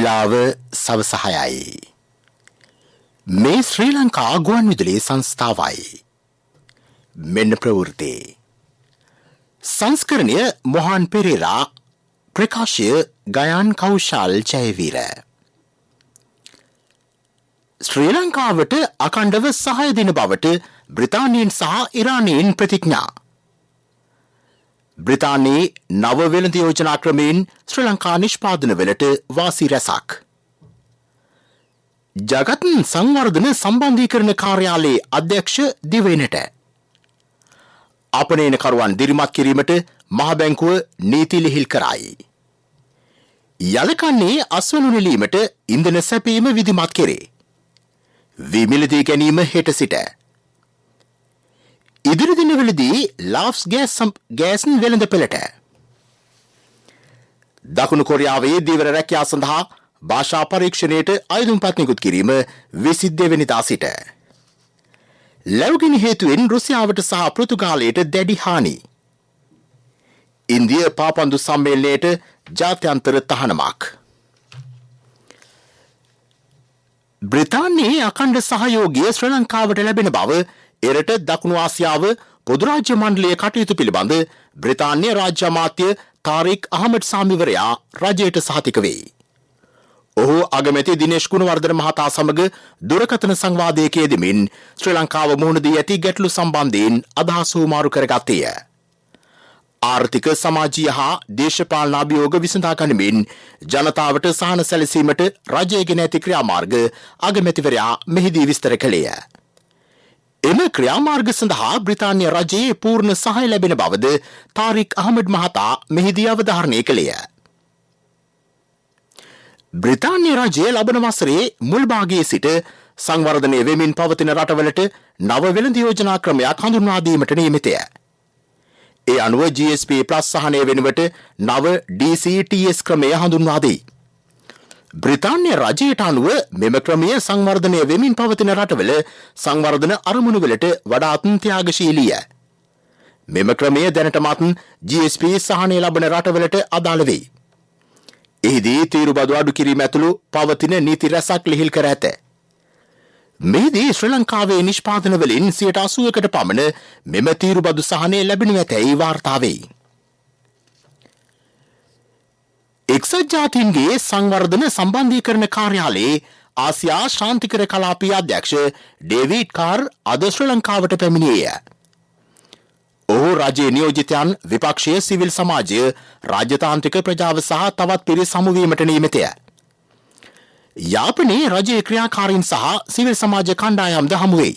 වේලාව සවස 6යි. මේ ශ්‍රී ලංකා ගුවන්විදුලි සංස්ථාවයි. මෙන්න ප්‍රවෘත්ති. සංස්කරණය මොහන් පෙරේරා, ප්‍රකාශය ගයාන් කෞශල් ජයවීර. ශ්‍රී ලංකාවට අඛණ්ඩව සහාය දෙන බවට බ්‍රිතාන්‍යයෙන් සහ ඉරානයෙන් ප්‍රතිඥා. බ්‍රිතාන්‍යයේ නව වෙළඳ යෝජනා ක්‍රමයෙන් ශ්‍රී ලංකා නිෂ්පාදනවලට වාසි රැසක්. ජගත් සංවර්ධන සම්බන්ධීකරණ කාර්යාලයේ අධ්‍යක්ෂ දිවයිනට. අපනයනකරුවන් දිරිමත් කිරීමට මහ බැංකුව නීති ලිහිල් කරයි. යලකන්නේ අස්වනු නෙලීමට ඉන්ධන සැපීම විධිමත් කෙරේ. විමිලදී ගැනීම හෙට සිට. ඉදිරි දිනවලදී ලාෆ්ස් ගෑස් වෙළඳ පෙළට. දකුණු කොරියාවේ දීවර රැකියාව සඳහා භාෂා පරීක්ෂණයට අයදුම්පත් නිකුත් කිරීම 22 වෙනිදා සිට. ලැබුගිනි හේතුවෙන් රුසියාවට සහ පෘතුගාලයට දැඩි හානි. ඉන්දිය පාපන්දු සම්මේලනයට ජාත්‍යන්තර තහනමක්. බ්‍රිතාන්‍යයේ අඛණ්ඩ සහයෝගය ශ්‍රී ලංකාවට ලැබෙන බව එරට දකුණු ආසියාව පොදු රාජ්‍ය මණ්ඩලයේ කටයුතු පිළිබඳ බ්‍රිතාන්‍ය රාජ්‍ය අමාත්‍ය තාරික් අහමඩ් සාමිවරයා රජයට සහතික වෙයි. ඔහු අගමැති දිනේෂ් ගුණවර්ධන මහතා සමග දුරකථන සංවාදයක යෙදෙමින් ශ්‍රී ලංකාව මුහුණ දී ඇති ගැටලු සම්බන්ධයෙන් අදහස් හුවමාරු කරගත්තේය. ආර්ථික සමාජීය හා දේශපාලන අභියෝග විසඳා ගනිමින් ජනතාවට සහන සැලසීමට රජය ගෙන ඇති ක්‍රියාමාර්ග අගමැතිවරයා මෙහිදී විස්තර කළේය. එම ක්‍රියාමාර්ග සඳහා බ්‍රිතාන්‍ය රජයේ පූර්ණ සහාය ලැබෙන බවද තාරික් අහමඩ් මහතා මෙහිදී අවධාරණය කළේය. බ්‍රිතාන්‍ය රජය ලබන වසරේ මුල් භාගයේ සිට සංවර්ධනය වෙමින් පවතින රටවලට නව වෙළඳ යෝජනා ක්‍රමයක් හඳුන්වා දීමට නියමිතය. ඒ අනුව GSP+ සහනය වෙනුවට නව DCTS ක්‍රමය හඳුන්වා දෙයි. බ්‍රිතාන්‍ය රජයට අනුව මෙම ක්‍රමය සංවර්ධනය වෙමින් පවතින රටවල සංවර්ධන අරමුණුවලට වඩාත් ත්‍යාගශීලීය. මෙම ක්‍රමය දැනටමත් GSP සහනය ලබන රටවලට අදාළ වෙයි. එහිදී තීරුබදු අඩු කිරීම ඇතුළු පවතින නීති රැසක් ලිහිල් කර ඇත. මෙහිදී ශ්‍රී ලංකාවේ නිෂ්පාදන වලින් 80%කට පමණ මෙම තීරුබදු සහනය ලැබෙනු ඇතැයි වාර්තා වෙයි. එක්සත් ජාතීන්ගේ සංවර්ධන සම්බන්ධීකරණ කාර්යාලයේ ආසියා ශාන්තිකර කලාපීය අධ්‍යක්ෂ ඩේවිඩ් කාර් අද ශ්‍රී ලංකාවට පැමිණියේය. ඔහු රජයේ නියෝජිතයන්, විපක්ෂීය සිවිල් සමාජය, රාජ්‍යතාන්ත්‍රික ප්‍රජාව සහ තවත් පිරිස් හමුවීමට නියමිතය. යාපනයේ රජයේ ක්‍රියාකාරීන් සහ සිවිල් සමාජ කණ්ඩායම්ද හමුවෙයි.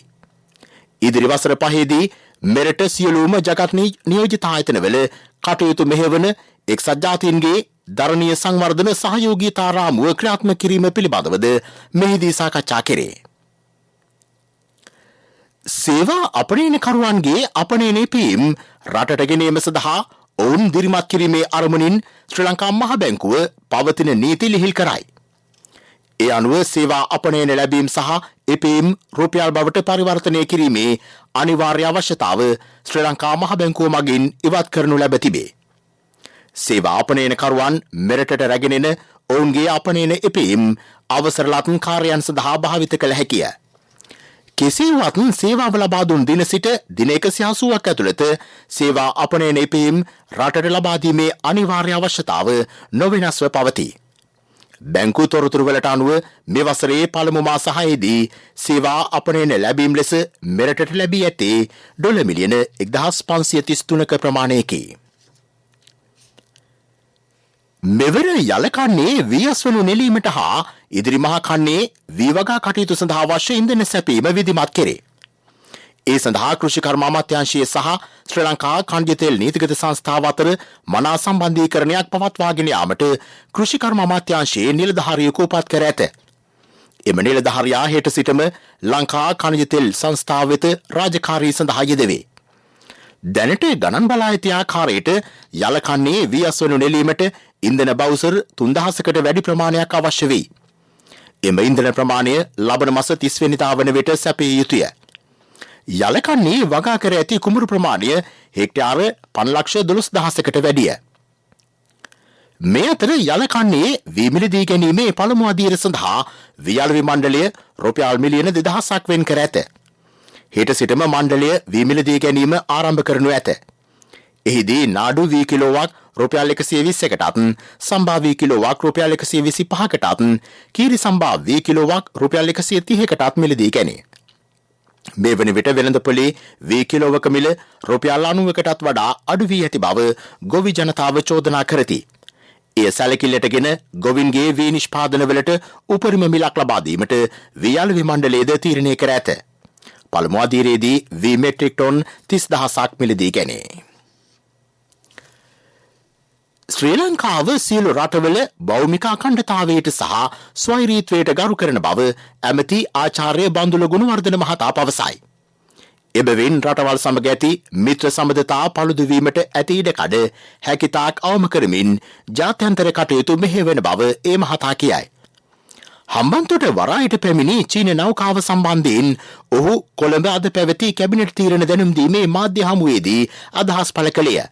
ඉදිරි වසර 5දී මෙරට සියලුම ජගත් නියෝජිත ආයතනවල කටයුතු මෙහෙවන එක්සත් ජාතීන්ගේ දරණීය සංවර්ධන සහයෝගීතා රාමුව ක්‍රියාත්මක කිරීම පිළිබඳවද මෙහිදී සාකච්ඡා කෙරේ. සේවා අපනයනකරුවන්ගේ අපනයන ඉපීම් රටට ගෙනීම සඳහා ඔවුන් දිරිමත් කිරීමේ අරමුණින් ශ්‍රී ලංකා මහ බැංකුව පවතින නීති ලිහිල් කරයි. ඒ අනුව සේවා අපනයන ලැබීම් සහ ඉපීම් රුපියල් බවට පරිවර්තනය කිරීමේ අනිවාර්ය අවශ්‍යතාව ශ්‍රී ලංකා මහ බැංකුව මගින් ඉවත් කරනු ලැබ තිබේ. සේවා අපනයනකරුවන් මෙරටට රැගෙනෙන ඔවුන්ගේ අපනයන ඉපීම් අවසරලත් කාර්යයන් සඳහා භාවිත කළ හැකිය. කෙසේවත් සේවාව ලබා දුන් දින සිට දින 180ක් ඇතුළත සේවා අපනයන ඉපීම් රටට ලබා දීමේ අනිවාර්ය අවශ්‍යතාව නොවෙනස්ව පවතී. බැංකු තොරතුරු වලට අනුව මේ වසරේ පළමු මාස 6දී සේවා අපනයන ලැබීම් ලෙස මෙරටට ලැබී ඇත්තේ ඩොලර් මිලියන 1533ක ප්‍රමාණයකි. මෙවර යලකන්නේ වී අස්වනු නෙලීමට හා ඉදිරි මහා කන්නේ වී වගා කටයුතු සඳහා අවශ්‍ය ඉන්ධන සැපීම විධිමත් කෙරේ. ඒ සඳහා කෘෂිකර්ම අමාත්‍යාංශය සහ ශ්‍රී ලංකා ඛණ්ඩිය තෙල් නීතිගත සංස්ථාව අතර මනා සම්බන්ධීකරණයක් පවත්වාගෙන යාමට කෘෂිකර්ම අමාත්‍යාංශයේ නිලධාරියෙකු උපත් කර ඇත. එම නිලධාරියා හෙට සිටම ලංකා ඛණ්ඩිය තෙල් සංස්ථාව වෙත රාජකාරී සඳහා යෙදවේ. දැනට ගණන් බලා ඇති ආකාරයට යලකන්නේ වී අස්වනු නෙලීමට ඉන්ධන බවුසර් 3000කට වැඩි ප්‍රමාණයක් අවශ්‍ය වෙයි. එම ඉන්ධන ප්‍රමාණය ලබන මාස 30 වෙනිදා වන විට සැපිය යුතුය. යලකන්නේ වගා කර ඇති කුමරු ප්‍රමාණය හෙක්ටාර 5,12,000කට වැඩිය. මේ අතර යලකන්නේ වී මිලදී ගැනීමේ පළමු අදියර සඳහා වියලි මණ්ඩලය රුපියල් මිලියන 2000ක් වෙන් කර ඇත. හෙට සිටම මණ්ඩලය වී මිලදී ගැනීම ආරම්භ කරනු ඇත. එහිදී නාඩු වී කිලෝවක් රුපියල් 120කටත්, සම්බා වී කිලෝවක් රුපියල් 125කටත්, කීරි සම්බා වී කිලෝවක් රුපියල් 130කටත් මිලදී ගැනේ. මේ වන විට වෙළඳපොලේ වී කිලෝවක මිල රුපියල් 90කටත් වඩා අඩු වී ඇති බව ගොවි ජනතාව චෝදනා කරති. එය සැලකිල්ලටගෙන ගොවින්ගේ වී නිෂ්පාදනවලට උපරිම මිලක් ලබා දීමට වියලි මණ්ඩලයේද තීරණය කර ඇත. පළමු අදියරේදී වී මෙට්‍රික් ටොන් 30000ක් මිලදී ගැනේ. ශ්‍රී ලංකාව සියලු රටවල භෞමික අඛණ්ඩතාවයට සහ ස්වෛරීත්වයට ගරු කරන බව ඇමති ආචාර්ය බන්දුල ගුණවර්ධන මහතා පවසයි. එබැවින් රටවල් සමග ඇති මිත්‍ර සම්බන්ධතා පළුදු වීමට ඇති ඉඩකඩ හැකිතාක් අවම කරමින් ජාත්‍යන්තර කටයුතු මෙහෙයවන බව ඒ මහතා කියයි. හම්බන්තොට වරායට පැමිණි චීන නෞකාව සම්බන්ධයෙන් ඔහු කොළඹ අද පැවති කැබිනට් තීරණ දැනුම් දීමේ මාධ්‍ය හමුවේදී අදහස් පළ කළේය.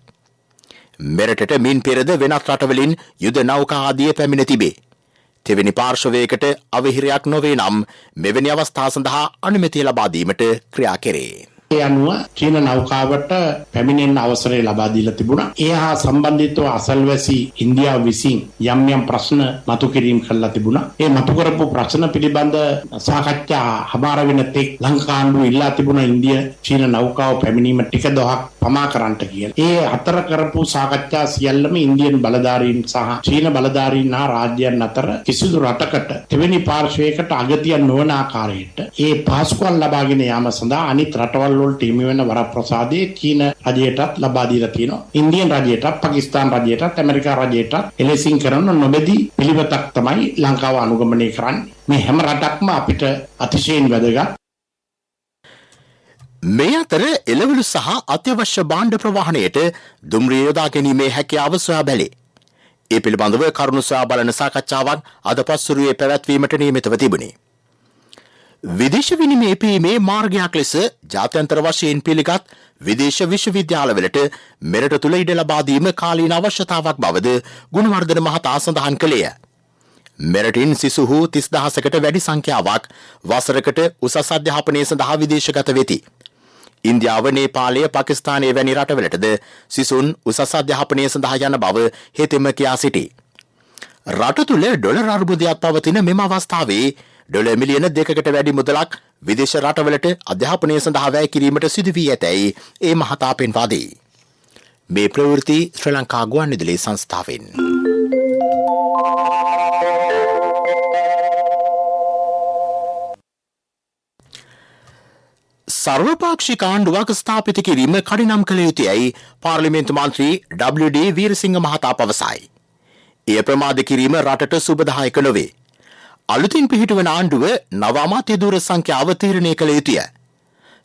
මෙරටට මින් පෙරද වෙනත් රටවලින් යුද නෞකා ආදිය පැමිණ තිබේ. තෙවැනි පාර්ශවයකට අවහිරයක් නොවේ නම් මෙවැනි අවස්ථා සඳහා අනුමැතිය ලබා දීමට ක්‍රියා කෙරේ. ඒ අනුව චීන නෞකාවට පැමිණෙන්න අවසරය ලබා දීලා තිබුණා. ඒ හා සම්බන්ධිතව අසල්වැසි ඉන්දියාව විසින් යම් යම් ප්‍රශ්න මතු කිරීම කළා තිබුණා. ඒ මතු කරපු ප්‍රශ්න පිළිබඳ සාකච්ඡා හමාර වෙන තෙක් ලංකාව ඉල්ලා තිබුණා ඉන්දිය චීන නෞකාව පැමිණීම ටික දවසක් පමා කරන්නට කියලා. ඒ අතර කරපු සාකච්ඡා සියල්ලම ඉන්දියන් බලධාරීන් සහ චීන බලධාරීන් හා රාජ්‍යයන් අතර කිසිදු රටකට තෙවැනි පාර්ශවයකට අගතියක් නොවන ආකාරයට ඒ පහසුකම් ලබාගෙන යාම සඳහා අනිත් රටවල් වලට හිමි වෙන වරප්‍රසාදයේ චීන රජයටත් ලබා දීලා තියෙනවා. ඉන්දියන් රජයටත්, පාකිස්තාන් රජයටත්, ඇමරිකා රජයටත් එලෙසින් කරන නොබෙදී පිළිවෙතක් තමයි ලංකාව අනුගමනය කරන්නේ. මේ හැම රටක්ම අපිට අතිශයින් වැදගත්. මේ අතර එළවලු සහ අත්‍යවශ්‍ය භාණ්ඩ ප්‍රවාහනයට දුම්රිය යොදා ගැනීමේ හැකියාව සොයා බැලේ. ඒ පිළිබඳව කරුණු සොයා බලන සාකච්ඡාවක් අද පස්වරුවේ පැවැත්වීමට නියමිතව තිබුණේ. විදේශ විනිමය පීමේ මාර්ගයක් ලෙස ජාත්‍යන්තර වශයෙන් පිළිගත් විදේශ විශ්වවිද්‍යාලවලට මෙරට තුළ ඉඩ ලබා දීම කාලීන අවශ්‍යතාවක් බවද ගුණවර්ධන මහතා සඳහන් කළේය. මෙරටින් සිසුහු 30000කට වැඩි සංඛ්‍යාවක් වසරකට උසස් අධ්‍යාපනය සඳහා විදේශගත වෙති. ඉන්දියාව, නේපාලය, පාකිස්තානය වැනි රටවලටද සිසුන් උසස් අධ්‍යාපනය සඳහා යන බව හෙතෙම කියා සිටී. රට තුළ ඩොලර් අර්බුදයක් පවතින මෙම අවස්ථාවේ ඩොලර් මිලියන 2කට වැඩි මුදලක් විදේශ රටවලට අධ්‍යාපනය සඳහා වැය කිරීමට සිදු වී ඇතැයි ඒ මහතා පෙන්වා දෙයි. මේ ප්‍රවෘත්ති ශ්‍රී ලංකා ගුවන්විදුලි සංස්ථාවෙන්. සර්වපාක්ෂික ආණ්ඩුවක් ස්ථාපිත කිරීම කඩිනම් කළ යුතුයයි පාර්ලිමේන්තු මන්ත්‍රී WD වීරසිංහ මහතා පවසයි. එය ප්‍රමාද කිරීම රටට සුබදායක නොවේ. අලුතින් පිහිටුවන ආණ්ඩුව නව අමාත්‍ය ධූර සංඛ්‍යාව තීරණය කළ යුතුය.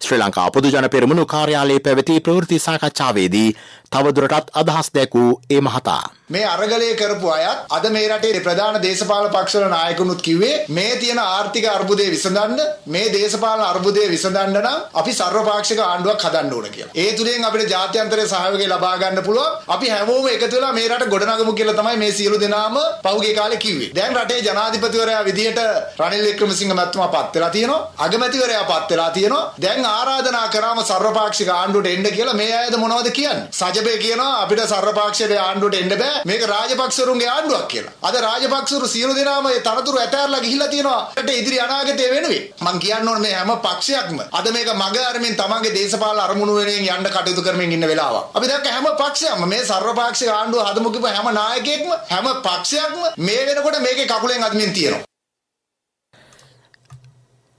ශ්‍රී ලංකා පොදු ජන පෙරමුණු කාර්යාලයේ පැවති ප්‍රවෘත්ති සාකච්ඡාවේදී තවදුරටත් අදහස් දැක්වූ ඒ මහතා මේ අරගලය කරපු අයත් අද මේ රටේ ප්‍රධාන දේශපාලන පක්ෂවල නායකුනුත් කිව්වේ මේ තියෙන ආර්ථික අර්බුදය විසඳන්න, මේ දේශපාලන අර්බුදය විසඳන්න නම් අපි සර්වපාක්ෂික ආණ්ඩුවක් හදන්න ඕන කියලා. ඒ තුලින් අපිට ජාත්‍යන්තරයේ සහයෝගය ලබා ගන්න පුළුවන්. අපි හැමෝම එකතු වෙලා මේ රට ගොඩනගමු කියලා තමයි මේ සියලු දෙනාම පහුගිය කාලේ කිව්වේ. දැන් රටේ ජනාධිපතිවරයා විදියට රනිල් වික්‍රමසිංහ මහත්මයා පත් වෙලා තියෙනවා. අගමැතිවරයා පත් වෙලා තියෙනවා. දැන් ආරාධනා කරාම සර්වපාක්ෂික ආණ්ඩුවට එන්න කියලා මේ අයද මොනවද කියන්නේ? සජබේ කියනවා අපිට සර්වපාක්ෂික ආණ්ඩුවට එන්න බෑ. මේක රාජපක්ෂරුන්ගේ ආණ්ඩුවක් කියලා. අද රාජපක්ෂරු සියලු දෙනාම ඒ තනතුරු ඇතෑරලා ගිහිල්ලා තියෙනවා. රට ඉදිරි අනාගතය වෙනුවෙන්. මං කියන්න ඕනේ මේ හැම පක්ෂයක්ම අද මේක මග අරමින් තමන්ගේ දේශපාලන අරමුණු වෙනුවෙන් යන්න කටයුතු කරමින් ඉන්න වෙලාවක්. අපි දැක්ක හැම පක්ෂයක්ම මේ සර්වපාක්ෂික ආණ්ඩුව හදමු කියපු හැම නායකයෙක්ම හැම පක්ෂයක්ම මේ වෙනකොට මේකේ කකුලෙන් අදිමින් තියෙනවා.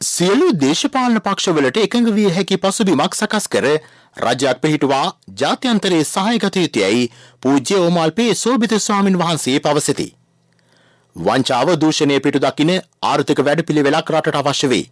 සියලු දේශපාලන පක්ෂවලට එකඟ විය හැකි පසුබිමක් සකස් කර රජයක් පිහිටුවා ජාත්‍යන්තරයේ සහායගත යුතුයයි පූජ්‍ය ඕමාල්පේ සෝභිත ස්වාමින් වහන්සේ පවසති. වංචාව දූෂණය පිටු දකින ආර්ථික වැඩපිළිවෙලක් රටට අවශ්‍ය වේ.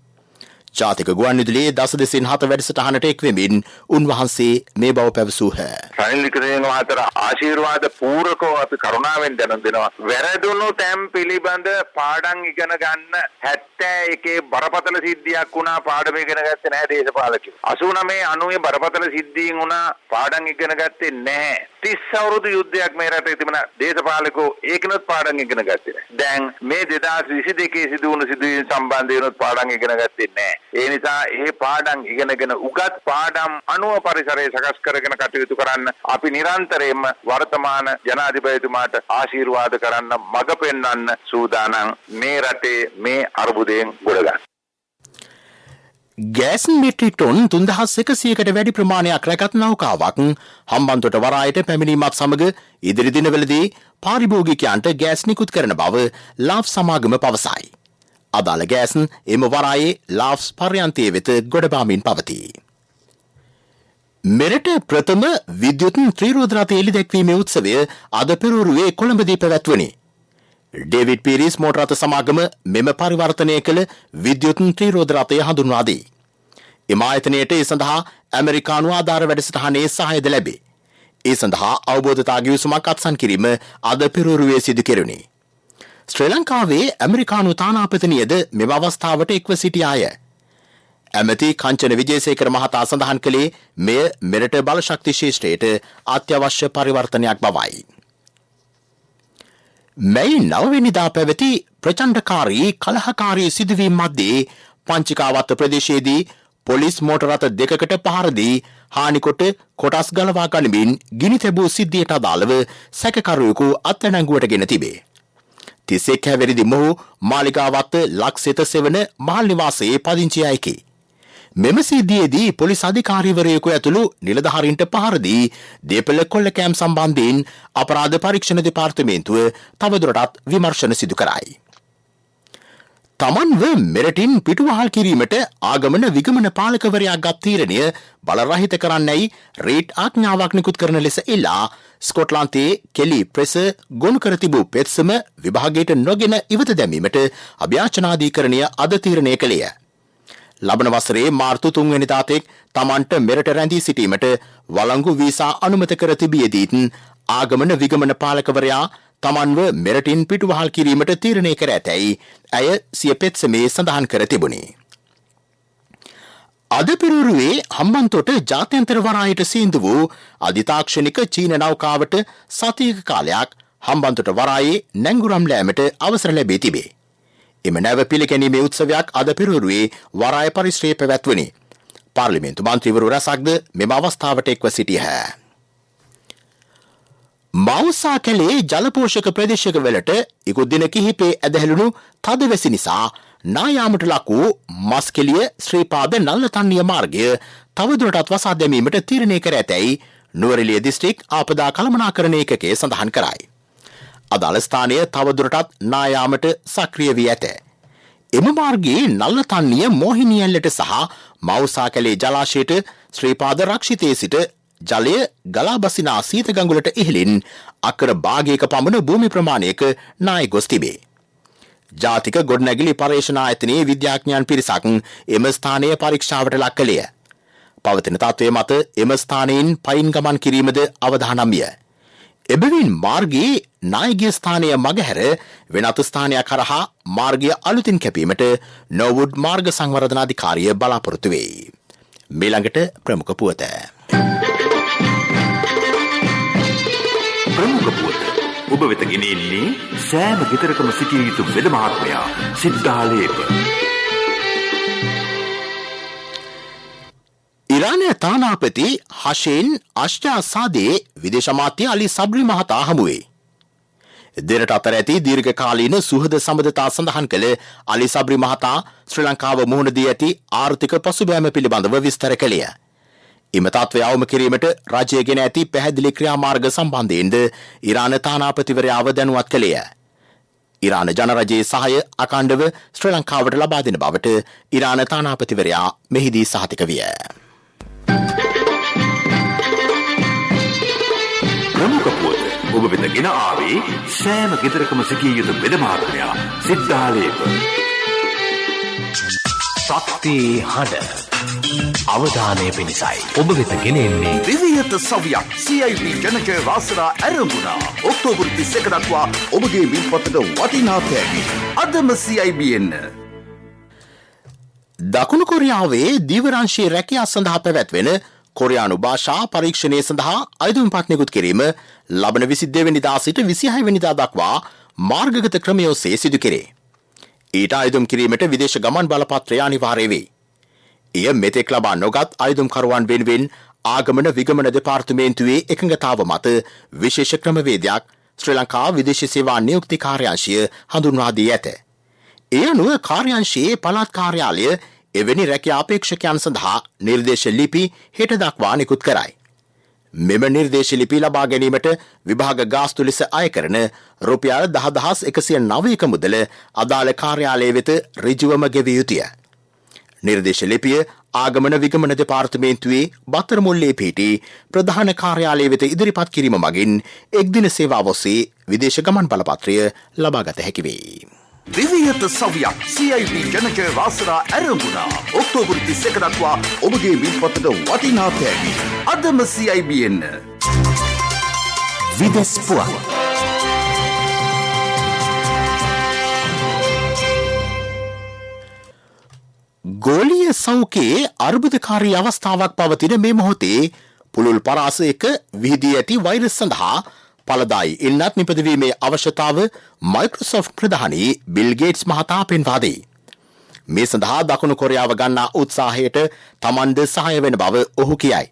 ජාතික ගුවන්විදුලියේ 10:07 වැඩසටහනට එක්වෙමින් උන්වහන්සේ මේ බව පැවසූහ. රනිල් වික්‍රමසිංහ මහතා ආශිර්වාද පූර්වකව අපි කරුණාවෙන් දැනුම් දෙනවා. වැරදුණු තැන් පිළිබඳ පාඩම් ඉගෙන ගන්න 71 බරපතල සිද්ධියක් වුණා පාඩම ඉගෙන ගත්තේ නැහැ දේශපාලකයෝ. 89 90 බරපතල සිද්ධීන් වුණා පාඩම් ඉගෙන ගත්තේ නැහැ. 30 අවුරුදු යුද්ධයක් මේ රටේ තිබුණා දේශපාලකයෝ ඒකිනුත් පාඩම් ඉගෙන ගත්තේ නැහැ. දැන් මේ 2022 සිදු වුණු සිදුවීම් සම්බන්ධයෙන්ුත් පාඩම් ඉගෙන ගත්තේ නැහැ. ඒ නිසා මේ පාඩම් ඉගෙනගෙන උගත් පාඩම් අනුව පරිසරය සකස් කරගෙන කටයුතු කරන්න අපි නිරන්තරයෙන්ම වර්තමාන ජනාධිපතිතුමාට ආශිර්වාද කරන්න මඟ පෙන්වන්න සූදානම් මේ රටේ මේ අර්බුදයෙන් ගොඩ ගන්න. ගෑස් මෙට්‍රික් ටොන් 3100කට වැඩි ප්‍රමාණයක් රැගත් නෞකාවක් හම්බන්තොට වරායට පැමිණීමත් සමග ඉදිරි දිනවලදී පාරිභෝගිකයන්ට ගෑස් නිකුත් කරන බව ලාෆ් සමාගම පවසයි. අදාළ ගෑස් එම වරායේ ලාෆ්ස් පර්යන්තයේ වෙත ගොඩබාමින් පවතී. මෙරට ප්‍රථම විද්‍යුත් ත්‍රිරෝද රථ එළි දැක්වීමේ උත්සවය අද පෙරවරුවේ කොළඹදී පැවැත්වුණි. ඩේවිඩ් පීරිස් මෝටර රථ සමාගම මෙම පරිවර්තනය කළ විද්‍යුත් ත්‍රිරෝද රථය හඳුන්වා දී. එම ආයතනයට ඒ සඳහා ඇමරිකානු ආධාර වැඩසටහනේ සහායද ලැබේ. ඒ සඳහා අවබෝධතා ගිවිසුමක් අත්සන් කිරීම අද පෙරවරුවේ සිදු කෙරුණි. ශ්‍රී ලංකාවේ ඇමරිකානු තානාපතිනියද මෙම අවස්ථාවට එක්ව සිටියාය. ඇමති කංචන විජේසේකර මහතා සඳහන් කළේ මෙය මෙරට බලශක්ති ශේෂ්ත්‍රයට අත්‍යවශ්‍ය පරිවර්තනයක් බවයි. මැයි 9 වෙනිදා පැවති ප්‍රචණ්ඩකාරී කලහකාරී සිදුවීම් මැද්දේ පංචිකාවත්ත ප්‍රදේශයේදී පොලිස් මෝටර රථ දෙකකට පහර දී හානිකොට කොටස් ගලවා ගනිමින් ගිනි තැබූ සිද්ධියට අදාළව සැකකරුවෙකු අත්අඩංගුවට තිබේ. 31 හැවිරිදි මොහු මාලිගාවත්ත ලක්සිත සෙවන මහල් නිවාසයේ පදිංචි අයෙකි. මෙම සිද්ධියේදී පොලිස් අධිකාරීවරයෙකු ඇතුළු නිලධාරීන්ට පහර දී දේපළ කොල්ලකෑම් සම්බන්ධයෙන් අපරාධ පරීක්ෂණ දෙපාර්තමේන්තුව තවදුරටත් විමර්ශන සිදු කරයි. තමන්ව මෙරටින් පිටුවහල් කිරීමට ආගමන විගමන පාලකවරයා ගත් තීරණය බලරහිත කරන්නයි රේට් ආඥාවක් නිකුත් කරන ලෙස ඉල්ලා ස්කොට්ලන්තයේ කෙලි ප්‍රෙස ගොනු කර තිබූ පෙත්සම විභාගයට නොගෙන ඉවත දැමීමට අභ්‍යාචනාධිකරණය අද තීරණය කළේය. ලබන වසරේ මාර්තු 3 වෙනිදා තෙක් තමන්ට මෙරට රැඳී සිටීමට වළංගු වීසා අනුමත කර තිබියදීත් ආගමන විගමන පාලකවරයා තමන්ව මෙරටින් පිටුවහල් කිරීමට තීරණය කර ඇතැයි ඇය සිය පෙත්සමේ සඳහන් කර තිබුණි. අද පෙරවරුවේ හම්බන්තොට ජාත්‍යන්තර වරායට සීන්දු වූ අධිතාක්ෂණික චීන නෞකාවට සතියක කාලයක් හම්බන්තොට වරායේ නැංගුරම් ලෑමට අවසර ලැබී තිබේ. එම නැව පිළිගැනීමේ උත්සවයක් අද පෙරවරුවේ වරාය පරිශ්‍රයේ පැවැත්වුණි. පාර්ලිමේන්තු මන්ත්‍රීවරු රැසක්ද මෙම අවස්ථාවට එක්ව සිටියහ. මවුසා කැලේ ජලපෝෂක ප්‍රදේශවලට ඉකුත් දින කිහිපේ ඇදහැළුණු තදවැසි නිසා නායාමට ලක් වූ මස්කෙලිය ශ්‍රීපාද නල්ලතන්නිය මාර්ගය තවදුරටත් වසා දැමීමට තීරණය කර ඇතැයි නුවරඑළිය දිස්ත්‍රික් ආපදා කළමනාකරණ ඒකකය සඳහන් කරයි. අදාළ ස්ථානය තවදුරටත් නායාමට සක්‍රිය වී ඇත. එම මාර්ගයේ නල්ලතන්නිය මෝහිනියැල්ලට සහ මවුසා කැලේ ජලාශයට ශ්‍රීපාද රක්ෂිතයේ සිට ජලය ගලා බසිනා සීත ගඟුලට ඉහළින් අක්කර භාගයක පමණ භූමි ප්‍රමාණයක නාය ගොස් තිබේ. ජාතික ගොඩනැගිලි පර්යේෂණ ආයතනයේ විද්‍යාඥයන් පිරිසක් එම ස්ථානය පරීක්ෂාවට ලක් කළේය. පවතින තත්ත්වය මත එම ස්ථානයෙන් පයින් ගමන් කිරීමද අවදානම්ය. එබැවින් මාර්ගයේ නායකගේ ස්ථානය මගහැර වෙනත් ස්ථානයක් කරහා මාර්ගය අලුතින් කැපීමට නොවුඩ් මාර්ග සංවර්ධන අධිකාරිය බලාපොරොත්තු වෙයි. මීළඟට ප්‍රමුඛ පුවත. ප්‍රමුඛ පුවත ඔබ වෙත ගෙනෙන්නේ සෑම ගෙදරකම සිටිය යුතු වෙද මහත්මයා සිද්ධාලේප. ඉරානය තානාපති හෂේන් අෂ්ටාසාදේ විදේශ අමාත්‍ය අලි සබ්රි මහතා හමුවේ. දෙරට අතර ඇති දීර්ඝකාලීන සුහද සම්බන්ධතා සඳහන් කළ අලි සබ්රි මහතා ශ්‍රී ලංකාව මුහුණ දී ඇති ආර්ථික පසුබෑම පිළිබඳව විස්තර කළේය. එම තත්ත්වය අවම කිරීමට රජය ගෙන ඇති පැහැදිලි ක්‍රියාමාර්ග සම්බන්ධයෙන්ද ඉරාන තානාපතිවරයාව දැනුවත් කළේය. ඉරාන ජනරජයේ සහාය අඛණ්ඩව ශ්‍රී ලංකාවට ලබා දෙන බවට ඉරාන තානාපතිවරයා මෙහිදී සහතික විය. ප්‍රමුඛ පුවත ඔබ වෙත ගෙන ආවේ සෑම ගෙදරකම සිටිය යුතු වෙද මහත්මයා සිද්ධාලේප. ශක්ති හඬ අවධානය පිණිසයි ඔබ වෙත ගෙනෙන්නේ විවිධ සවියක් CIB ජනජය වාසනා ඇරඹුණා. ඔක්තෝබර් 31 දක්වා ඔබගේ මිල්පතට වටිනා තෑගි. අදම CIB එන්න. දකුණු කොරියාවේ දීවරංශයේ රැකියා සඳහා පැවැත්වෙන කොරියානු භාෂා පරීක්ෂණය සඳහා අයදුම් පත් නිකුත් කිරීම ලබන 22 වෙනිදා සිට 26 වෙනිදා දක්වා මාර්ගගත ක්‍රමය ඔස්සේ සිදු කෙරේ. ඊට අයදුම් කිරීමට විදේශ ගමන් බලපත්‍රය අනිවාර්ය වේ. එය මෙතෙක් ලබා නොගත් අයදුම්කරුවන් වෙනුවෙන් ආගමන විගමන දෙපාර්තමේන්තුවේ එකඟතාව මත විශේෂ ක්‍රමවේදයක් ශ්‍රී ලංකා විදේශ සේවා නියුක්ති කාර්යාංශය හඳුන්වා දී ඇත. ඒ අනුව කාර්යාංශයේ පළාත් කාර්යාලය එවැනි රැකියා අපේක්ෂකයන් සඳහා නිර්දේශ ලිපි හෙට දක්වා නිකුත් කරයි. මෙම නිර්දේශ ලිපි ලබා ගැනීමට විභාග ගාස්තු ලෙස අය කරන රුපියල් 10,109ක මුදල අදාළ කාර්යාලය වෙත ඍජුවම ගෙවිය යුතුය. නිර්දේශ ලිපිය ආගමන විගමන දෙපාර්තමේන්තුවේ බත්තරමුල්ලේ පිහිටි ප්‍රධාන කාර්යාලය වෙත ඉදිරිපත් කිරීම මගින් එක්දින සේවාව ඔස්සේ විදේශ ගමන් බලපත්‍රය ලබාගත හැකි වේ. විවිධ සවියක් CIB ජනජය වාසනා ඇරඹුණා. ඔක්තෝබර් 31 දක්වා ඔබගේ මිල්පතට වටිනා තෑගි. අදම CIB එන්න. විදෙස් පුවත් ගෝලීය සෞඛ්‍යයේ අර්බුදකාරී අවස්ථාවක් පවතින මේ මොහොතේ පුළුල් පරාසයක විහිදී ඇති වෛරස් සඳහා පළදායි ඉන්නත් නිපදවීමේ අවශ්‍යතාව මයික්‍රොසොෆ්ට් ප්‍රධානී බිල් ගේට්ස් මහතා පෙන්වා දෙයි. මේ සඳහා දකුණු කොරියාව ගන්නා උත්සාහයට තමන්ද සහාය වෙන බව ඔහු කියයි.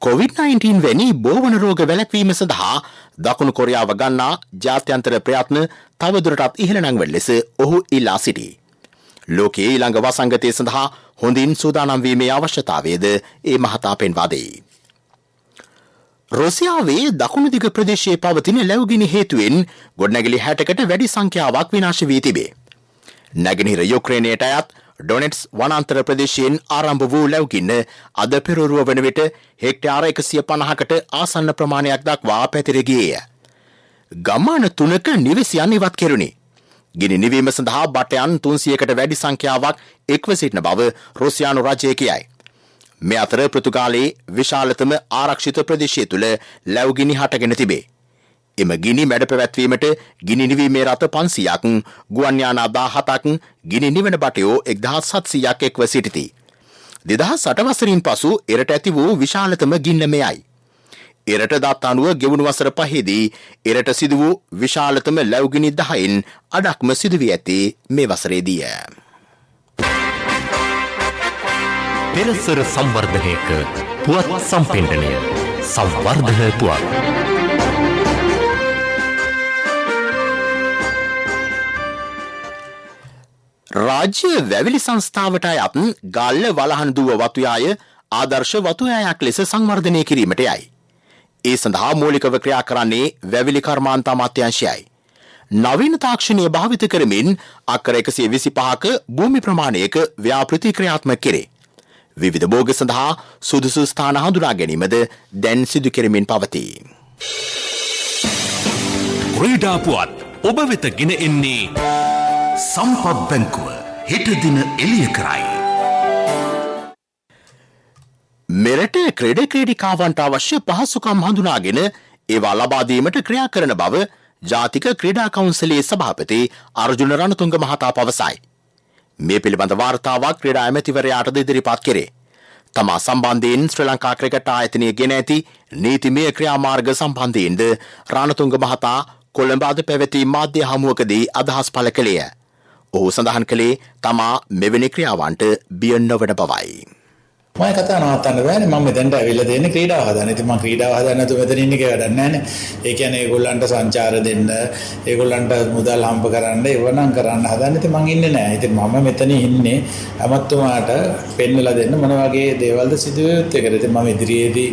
COVID-19 වැනි බෝවන රෝග වැළැක්වීම සඳහා දකුණු කොරියාව ගන්නා ජාත්‍යන්තර ප්‍රයත්න තවදුරටත් ඉහළ නංවන ලෙස ඔහු ඉල්ලා සිටී. ලෝකයේ ඊළඟ වසංගතය සඳහා හොඳින් සූදානම් වීමේ අවශ්‍යතාවයද ඒ මහතා පෙන්වා දෙයි. රුසියාවේ දකුණු දිග ප්‍රදේශයේ පවතින ලැබුගිනි හේතුවෙන් ගොඩනැගිලි 60කට වැඩි සංඛ්‍යාවක් විනාශ වී තිබේ. නැගෙනහිර යුක්‍රේනයට අයත් ඩොනෙට්ස් වනාන්තර ප්‍රදේශයෙන් ආරම්භ වූ ලැබුගින්න අද පෙරවරුව වන විට හෙක්ටාර 150කට ආසන්න ප්‍රමාණයක් දක්වා පැතිර ගියේය. ගම්මාන 3ක නිවසියන් ඉවත් කෙරුණි. ගිනි නිවීම සඳහා බටයන් 300කට වැඩි සංඛ්‍යාවක් එක්ව සිටින බව රුසියානු රජය කියයි. මේ අතර පෘතුගාලයේ විශාලතම ආරක්ෂිත ප්‍රදේශය තුළ ලැබුගිනි හටගෙන තිබේ. එම ගිනි මැඩ පැවැත්වීමට ගිනි නිවීමේ රථ 500ක්, ගුවන් යානා 17ක්, ගිනි නිවන බටයෝ 1700ක් එක්ව සිටිති. 2008 වසරින් පසු එරට ඇති වූ විශාලතම ගින්න මෙයයි. එරට දත් අනුව ගෙවුණු වසර 5දී එරට සිදු වූ විශාලතම ලැබුගිනි 10න් අඩක්ම සිදු වී ඇත්තේ මේ වසරේදීය. පෙරසර සංවර්ධනයක පුවත් සම්පෙන්ඩනය සංවර්ධන පුවත්. රාජ්‍ය වැවිලි සංස්ථාවට අයත් ගල්ල වලහන් දුව වතුයාය ආදර්ශ වතුයායක් ලෙස සංවර්ධනය කිරීමට යයි. ඒ සඳහා මූලිකව ක්‍රියා කරන්නේ වැවිලි කර්මාන්ත අමාත්‍යාංශයයි. නවීන තාක්ෂණය භාවිත කරමින් අක්කර 125ක භූමි ප්‍රමාණයක ව්‍යාපෘති ක්‍රියාත්මක කෙරේ. විවිධ භෝග සඳහා සුදුසු ස්ථාන හඳුනා ගැනීමද දැන් සිදු කෙරෙමින් පවතී. ක්‍රීඩා පුවත් ඔබ වෙත ගෙන එන්නේ සම්පත් බැංකුව හෙට දින එළිය කරයි. මෙරට ක්‍රීඩිකාවන්ට අවශ්‍ය පහසුකම් හඳුනාගෙන ඒවා ලබා දීමට ක්‍රියා කරන බව ජාතික ක්‍රීඩා කවුන්සිලේ සභාපති අර්ජුන රණතුංග මහතා පවසයි. මේ පිළිබඳ වාර්තාවක් ක්‍රීඩා ඇමතිවරයාට ඉදිරිපත් කෙරේ. තමා සම්බන්ධයෙන් ශ්‍රී ලංකා ක්‍රිකට් ආයතනය ගෙන ඇති නීතිමය ක්‍රියාමාර්ග සම්බන්ධයෙන්ද රණතුංග මහතා කොළඹ අද පැවති මාධ්‍ය හමුවකදී අදහස් පළ කළේය. ඔහු සඳහන් කළේ තමා මෙවැනි ක්‍රියාවන්ට බිය නොවන බවයි. මම කතා නවත්තන්න බෑනේ. මම මෙතෙන්ට ඇවිල්ලා තියෙන්නේ ක්‍රීඩාව හදන්න. ඉතින් මම ක්‍රීඩාව හදන්න නැතුව මෙතන ඉන්න එක වැඩක් නැහැනේ. ඒ කියන්නේ ඒගොල්ලන්ට සංචාර දෙන්න, ඒගොල්ලන්ට මුදල් හම්බ කරන්න, ඒවනම් කරන්න හදන්න. ඉතින් මම ඉන්නේ නැහැ. ඉතින් මම මෙතන ඉන්නේ අමත්තුමාට පෙන්නලා දෙන්න මොන වගේ දේවල්ද සිදුවෙ යුත්තේ කියලා. ඉතින් මම ඉදිරියේදී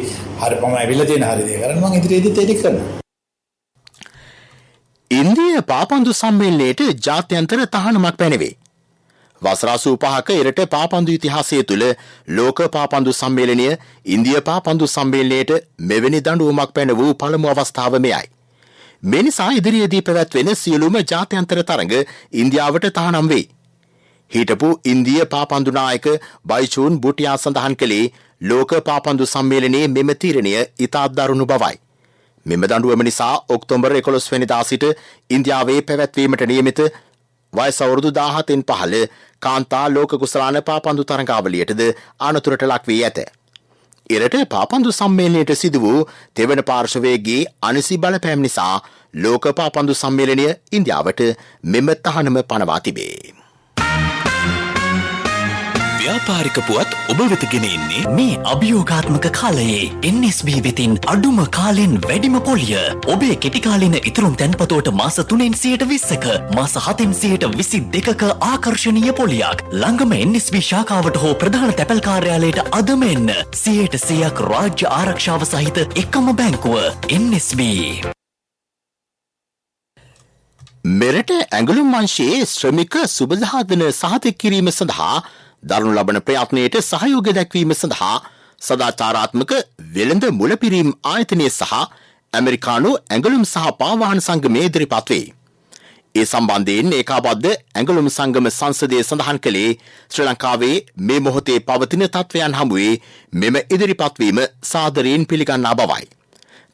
මම ඇවිල්ලා තියෙන හරි දේ කරන්න මම ඉදිරියේදීත් ඒක කරනවා. ඉන්දිය පාපන්දු සම්මේලනයට ජාත්‍යන්තර තහනමක් පැනවේ. වසර 85ක එරට පාපන්දු ඉතිහාසය තුළ ලෝක පාපන්දු සම්මේලනය ඉන්දිය පාපන්දු සම්මේලනයට මෙවැනි දඬුවමක් පැන වූ පළමු අවස්ථාව මෙයයි. මේ නිසා ඉදිරියේදී පැවැත්වෙන සියලුම ජාත්‍යන්තර තරඟ ඉන්දියාවට තහනම් වේ. හිටපු ඉන්දිය පාපන්දු නායක බයිචූන් බුටියා සඳහන් කළේ ලෝක පාපන්දු සම්මේලනයේ මෙම තීරණය ඉතා දරුණු බවයි. මෙම දඬුවම නිසා ඔක්තෝබර් 11 වෙනිදා සිට ඉන්දියාවේ පැවැත්වීමට නියමිත වයස අවුරුදු 17න් පහළ කාන්තා ලෝක කුසලාන පාපන්දු තරඟාවලියටද අනතුරට ලක් වී ඇත. ඉරට පාපන්දු සම්මේලනයට සිදු වූ තෙවන පාර්ශවයේගේ අනිසි බලපෑම් නිසා ලෝක පාපන්දු සම්මේලනය ඉන්දියාවට මෙම තහනම පනවා තිබේ. ව්‍යාපාරික පුවත් ඔබ වෙත ගෙන එන්නේ මේ අභියෝගාත්මක කාලයේ NSB වෙතින් අඩුම කාලෙන් වැඩිම පොලිය. ඔබේ කෙටි කාලින ඉතුරුම් තැන්පතෝට මාස 3න් 20%ක මාස 7න් 22%ක ආකර්ශනීය පොලියක්. ළඟම NSB ශාඛාවට හෝ ප්‍රධාන තැපැල් කාර්යාලයට අදම එන්න. 100% රාජ්‍ය ආරක්ෂාව සහිත එකම බැංකුව NSB. මෙරට ඇඟලුම් වංශයේ ශ්‍රමික සුබදාදන සහතික කිරීම සඳහා දරනු ලබන ප්‍රයත්නයට සහයෝගය දැක්වීම සඳහා සදාචාරාත්මක වෙළඳ මුලපිරීම් ආයතනය සහ ඇමරිකානු ඇඟලුම් සහ පාවාහන සංගමය ඉදිරිපත් වේ. ඒ සම්බන්ධයෙන් ඒකාබද්ධ ඇඟලුම් සංගම සංසදය සඳහන් කළේ ශ්‍රී ලංකාවේ මේ මොහොතේ පවතින තත්ත්වයන් හමුවේ මෙම ඉදිරිපත්වීම සාදරයෙන් පිළිගන්නා බවයි.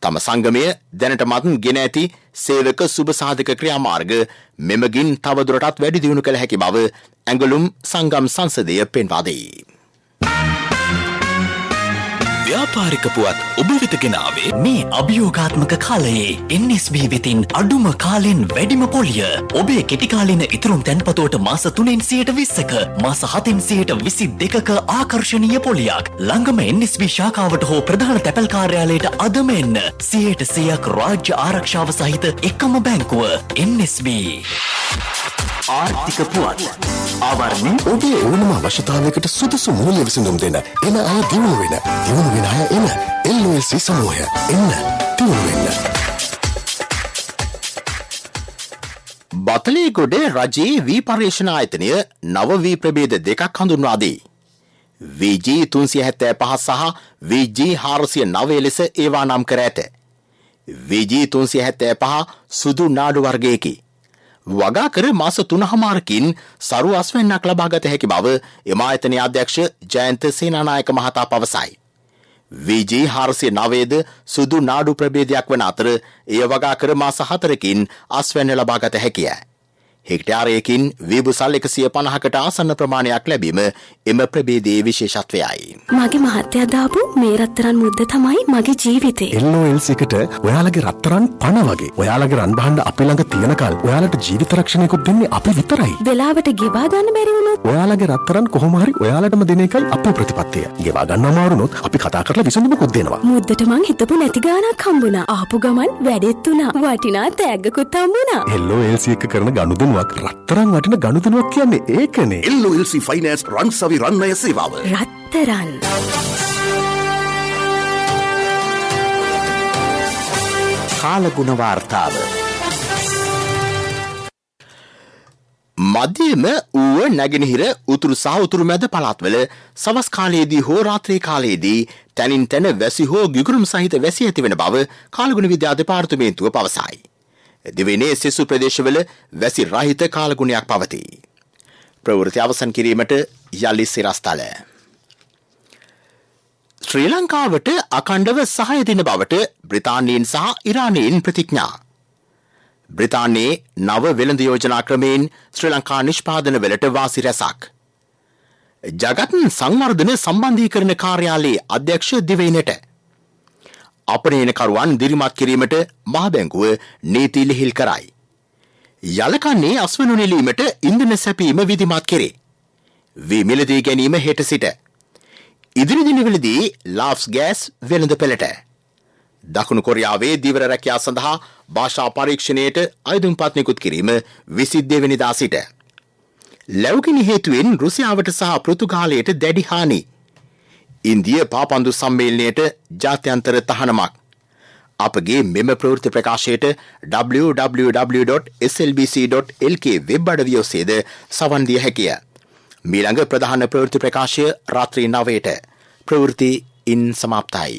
තම සංගමය දැනටමත් ගෙන ඇති සේවක සුබසාධක ක්‍රියාමාර්ග මෙමගින් තවදුරටත් වැඩි දියුණු කළ හැකි බව ඇඟලුම් සංගම් සංසදය පෙන්වා දෙයි. ව්‍යාපාරික පුවත් ඔබ වෙත ගෙනාවේ මේ අභියෝගාත්මක කාලයේ NSB වෙතින් අඩුම කාලෙන් වැඩිම පොලිය. ඔබේ කෙටි කාලින ඉතුරුම් තැන්පතෝට මාස 3න් 20%ක මාස 7න් 22%ක ආකර්ශනීය පොලියක්. ළඟම NSB ශාඛාවට හෝ ප්‍රධාන තැපැල් කාර්යාලයට අදම එන්න. 100% රාජ්‍ය ආරක්ෂාව සහිත එකම බැංකුව NSB. ආර්ථික පුවත් ආවරණය ඔබේ ඕනම අවශ්‍යතාවයකට සුදුසු මූල්‍ය විසඳුම් දෙන එන අය දියුණු වෙන අය එන LOLC සමූහය එන්න දියුණු වෙන්න. බතලේගොඩ රජයේ වී පර්යේෂණ ආයතනය නව වී ප්‍රභේද දෙකක් හඳුන්වා දී. VG 375 සහ VG 409 ලෙස ඒවා නම් කර ඇත. VG 375 සුදු නාඩු වර්ගයකි. වගා කර මාස 3මාරකින් සරු අස්වැන්නක් ලබාගත හැකි බව එම ආයතනයේ අධ්‍යක්ෂ ජයන්ත සේනානායක මහතා පවසයි. VG 409ද සුදු නාඩු ප්‍රභේදයක් වන අතර එය වගා කර මාස 4කින් අස්වැන්න ලබාගත හැකිය. හෙක්ටයාරයකින් වීබුසල් 150කට ආසන්න ප්‍රමාණයක් ලැබීම එම ප්‍රභේදයේ විශේෂත්වයයි. මගේ මහත්තයා දාපු මේ රත්තරන් මුද්ද තමයි මගේ ජීවිතේ. LOLC එකට ඔයාලගේ රත්තරන් පණ වගේ. ඔයාලගේ රන් භාණ්ඩ අපි ළඟ තියෙනකල් ඔයාලට ජීවිත රක්ෂණයකුත් දෙන්නේ අපි විතරයි. වෙලාවට ගෙවා ගන්න බැරි වුණොත් ඔයාලගේ රත්තරන් කොහොම හරි ඔයාලටම දෙන එකයි අපේ ප්‍රතිපත්තිය. ගෙවා ගන්න අමාරු වුණොත් අපි කතා කරලා විසඳුමකුත් දෙනවා. මුද්දට මං හිතපු නැති ගාණක් හම්බුණා. ආපු ගමන් වැඩෙත් උනා. වටිනා තෑග්ගකුත් හම්බුණා. LOLC එක කරන ගනුදෙනුවක් රත්තරන් වටින ගනුදෙනුවක් කියන්නේ ඒකනේ. LOLC ෆයිනෑන්ස් රන්සවි රන්නය සේවාව. රත්තරන් කාලගුණ වාර්තාව. මධ්‍යම ඌව නැගෙනහිර උතුරු සහ උතුරු මැද පළාත්වල සවස් කාලයේදී හෝ රාත්‍රී කාලයේදී තැනින් තැන වැසි හෝ ගිගුරුම් සහිත වැසි ඇතිවන බව කාලගුණ විද්‍යා දෙපාර්තමේන්තුව පවසයි. දිවයිනේ සෙසු ප්‍රදේශවල වැසි රහිත කාලගුණයක් පවතී. ප්‍රවෘත්ති අවසන් කිරීමට යලි සිරස්තල. ශ්‍රී ලංකාවට අඛණ්ඩව සහාය දෙන බවට බ්‍රිතාන්‍යයෙන් සහ ඉරානයෙන් ප්‍රතිඥා. බ්‍රිතාන්‍යයේ නව වෙළඳ යෝජනා ක්‍රමයෙන් ශ්‍රී ලංකා නිෂ්පාදන වලට වාසි රැසක්. ජගත් සංවර්ධන සම්බන්ධීකරණ කාර්යාලයේ අධ්‍යක්ෂ දිවයිනට අපනයනකරුවන් දිරිමත් කිරීමට මහ බැංකුව නීති ලිහිල් කරයි. යලකන්නේ අස්වනු නෙලීමට ඉන්ධන සැපීම විධිමත් කෙරේ. වී මිලදී ගැනීම හෙට සිට. ඉදිරි දිනවලදී ලාෆ්ස් ගෑස් වෙළඳ පෙළට. දකුණු කොරියාවේ දීවර රැකියා සඳහා භාෂා පරීක්ෂණයට අයදුම්පත් නිකුත් කිරීම 22 වෙනිදා සිට. ලැබුගිනි හේතුවෙන් රුසියාවට සහ පෘතුගාලයට දැඩි හානි. ඉන්දිය පාපන්දු සම්මේලනයට ජාත්‍යන්තර තහනමක්. අපගේ මෙම ප්‍රවෘත්ති ප්‍රකාශයට www.slbc.lk වෙබ් අඩවිය ඔස්සේද සවන් දිය හැකිය. මීළඟ ප්‍රධාන ප්‍රවෘත්ති ප්‍රකාශය රාත්‍රී 9ට. ප්‍රවෘත්ති ඉන් සමාප්තයි.